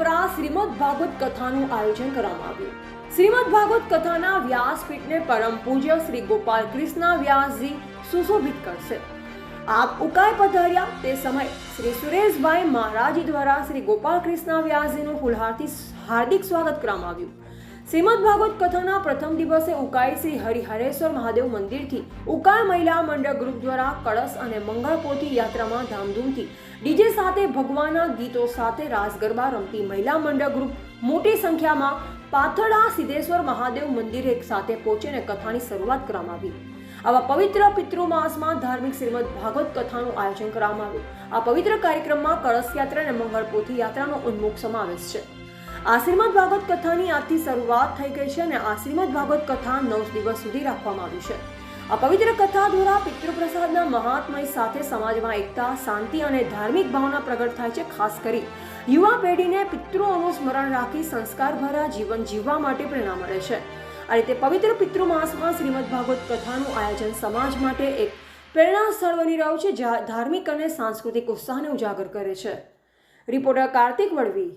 દ્વારા શ્રીમદ ભાગવત કથાનું આયોજન કરવામાં આવ્યું। શ્રીમદ ભાગવત કથાના વ્યાસપીઠને પરમ પૂજ્ય શ્રી ગોપાલ કૃષ્ણ વ્યાસજી સુશોભિત કરશે। આપ ઉકાઈ પધાર્યા તે સમય શ્રી સુરેશભાઈ મહારાજ દ્વારા શ્રી ગોપાલ કૃષ્ણ વ્યાસજીનું ફૂલહારથી હાર્દિક સ્વાગત કરવામાં આવ્યું। શ્રીમદ ભાગવત કથાના પ્રથમ દિવસે ઉકાઈ શ્રી હરિહરેશ્વર મહાદેવ મંદિરથી ઉકાઈ મહિલા મંડળ ગ્રુપ દ્વારા કળશ અને મંગળપોથી યાત્રામાં ધામધૂમથી ડીજે સાથે ભગવાનના ગીતો સાથે રાસ ગરબા રમતી મહિલા મંડળ ગ્રુપ મોટી સંખ્યામાં પાથરડા સિદ્ધેશ્વર મહાદેવ મંદિરે એક સાથે પહોંચીને કથાની શરૂઆત કરવામાં આવી। આવા પવિત્ર પિતૃમાસમાં ધાર્મિક શ્રીમદ ભાગવત કથાનું આયોજન કરવામાં આવ્યું। આ પવિત્ર કાર્યક્રમમાં કળશ યાત્રા અને મંગળપોથી યાત્રાનો ઉન્મુખ સમાવેશ છે। આ શ્રીમદ ભાગવત કથાની આજથી શરૂઆત થઈ ગઈ છે અને આ શ્રીમદ ભાગવત કથા 9 દિવસ સુધી રાખવામાં આવી છે। આ પવિત્ર કથા દ્વારા પિતૃપ્રસાદના મહાત્મય સાથે સમાજમાં એકતા, શાંતિ અને ધાર્મિક ભાવના પ્રગટ થાય છે। ખાસ કરી યુવા પેઢીને પિતૃઓનું સ્મરણ રાખી સંસ્કારભરા જીવન જીવવા માટે પ્રેરણા મળે છે। આ રીતે પવિત્ર પિતૃમાસમાં શ્રીમદ ભાગવત કથાનું આયોજન સમાજ માટે એક પ્રેરણા સ્થળ બની રહ્યું છે, જ્યાં ધાર્મિક અને સાંસ્કૃતિક ઉત્સાહને ઉજાગર કરે છે। રિપોર્ટર કાર્તિક વડવી,